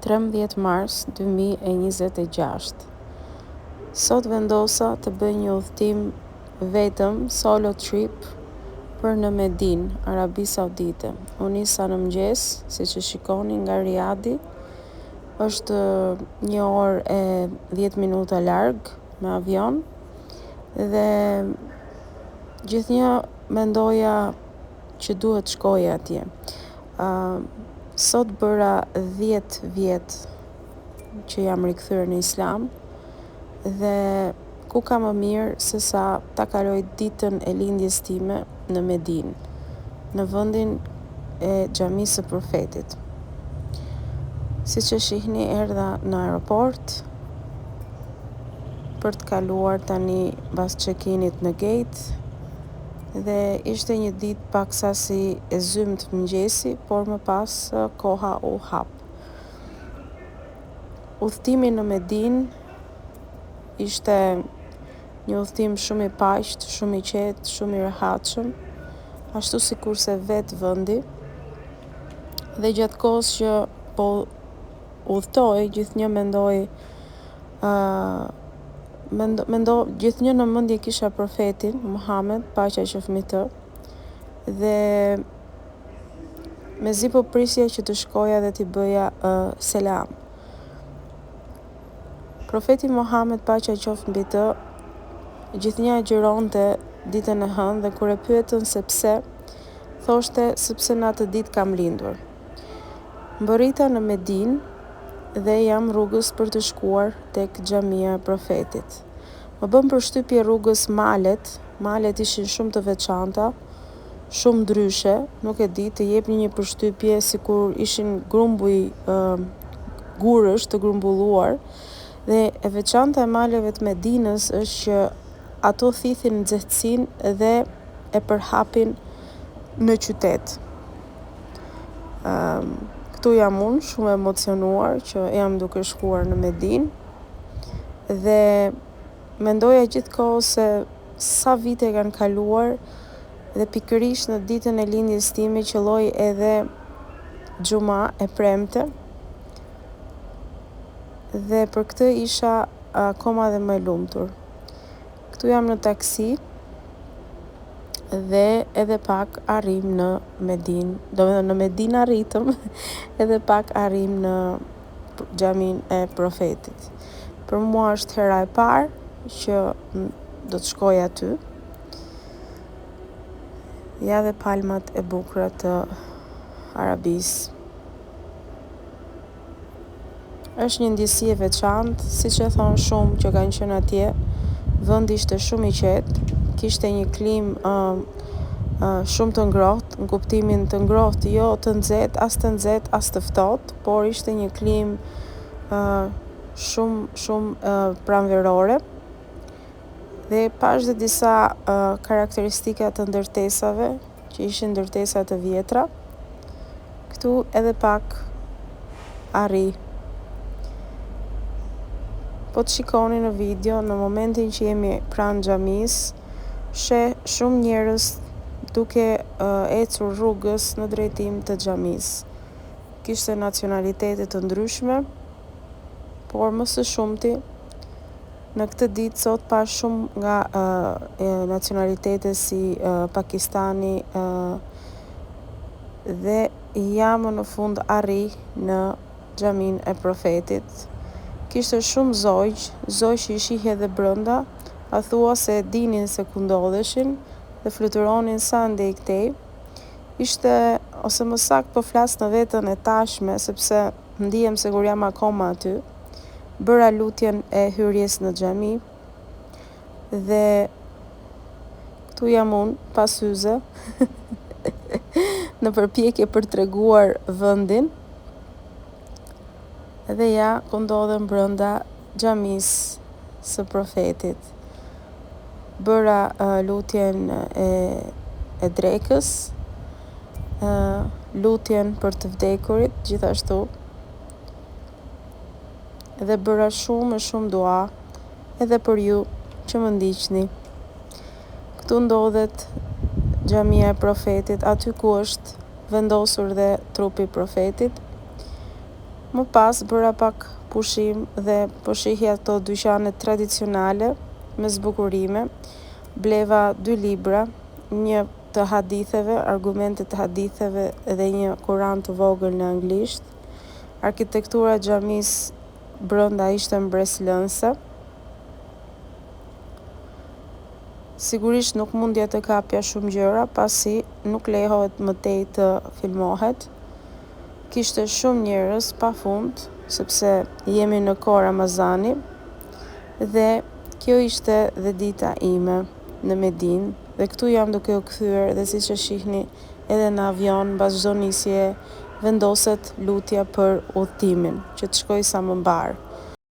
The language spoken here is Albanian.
13 mars 2026. Sot vendosa të bëj një udhëtim vetëm solo trip për në Medinë, Arabi Saudite. Unë nisa në mëngjes, siç e shikoni nga Riyadhi, është 1 orë e 10 minuta larg me avion dhe gjithnjë mendoja që duhet shkoja atje. Sot bëra 10 vjet që jam rikthyer në Islam dhe ku ka më mirë se sa ta kaloj ditën e lindjes time në Medinë, në vendin e xhamisë së Profetit. Siç e shihni, erdha në aeroport për të kaluar tani mbas check-init në gate dhe ishte një ditë paksa si e zymt mëngjesi, por më pas koha u hap. Udhtimi në Medinë ishte një udhtim shumë i paqët, shumë i qetë, shumë i rehatshëm, ashtu sikurse vetë vendi. Dhe gjatë kohës që po udhtoj, gjithnjë gjithnjë në mendje kisha Profetin Muhammed, paqja qoftë mbi të, dhe mezi po prisja që të shkoja dhe t'i bëja selam. Profeti Muhammed, paqja qoftë mbi të, gjithnjë agjironte ditën e hënë dhe kur e pyetën se pse, thoshte sepse në atë ditë kam lindur. Mbërrita në Medinë dhe jam rrugës për të shkuar tek xhamia e Profetit. Më bën përshtypje rrugës malet ishin shumë të veçanta, shumë ndryshe, nuk e di, të jep një përshtypje sikur ishin grumbuj gurësh të grumbulluar, dhe e veçanta e maleve të Medinës është që ato thithin nxehtësinë dhe e përhapin në qytet. Këtu jam unë shumë emocionuar që jam duke shkuar në Medinë dhe mendoja gjithkohë se sa vite kanë kaluar dhe pikërisht në ditën e lindjes time qelloi edhe xhuma e premte dhe për këtë isha akoma dhe më e lumtur. Këtu jam në taksi dhe edhe pak arrim në Medinë, domethënë në Medinë arritëm, edhe pak arrim në xhamin e Profetit. Për mua është hera e parë që do të shkoj aty. Ja dhe palmat e bukura të Arabisë. Është një ndjesi e veçantë, siç e thon shumë që kanë qenë atje. Vendi ishte shumë i qetë, kishte një klimë shumë të ngrohtë, në kuptimin të ngrohtë, jo të nxehtë, as të ftohtë, por ishte një klimë shumë pranverore. Dhe pash dhe disa karakteristika të ndërtesave, që ishin ndërtesa të vjetra. Këtu edhe pak arri. Po të shikoni në video, në momentin që jemi pranë xhamisë, sheh shumë njerëz duke ecur rrugës në drejtim të xhamisë. Kishte nacionalitete të ndryshme, por më së shumti në këtë ditë sot pa shumë nga nacionalitete si Pakistani dhe jam në fund arri në xhamin e Profetit. Kishte shumë zogj që i shihje edhe brenda, a thua se dinin se ku ndodheshin dhe fluturonin sa ndej këtej. Ishte, ose më saktë po flas në veten e tashme, sepse ndihem se kur jam akoma aty, bëra lutjen e hyrjes në xhami dhe këtu jam unë pas hyze në përpjekje për treguar vendin dhe ja ku ndodhem brenda xhamisë së Profetit. Bëra lutjen e drekës, lutjen për të vdekurit gjithashtu, dhe bëra shumë dua edhe për ju që më ndiqni. Këtu ndodhet xhamia e Profetit, aty ku është vendosur dhe trupi i Profetit. Më pas bëra pak pushim dhe po shihja ato dyqane tradicionale me zbukurime. Bleva 2 libra, një të haditheve, argumentet të haditheve dhe një kuran të vogël në anglisht. Arkitektura e xhamisë brenda ishte mbreslënse. Sigurisht nuk mundja të kapja shumë gjëra pasi nuk lejohet më tej të filmohet. Kishte shumë njerëz pafund sepse jemi në kohë Ramazani dhe kjo ishte dhe dita ime në Medinë dhe këtu jam duke u kthyer dhe siç e shihni edhe në avion mbas çdo nisje vendoset lutja për udhëtimin që të shkoj sa më mbar.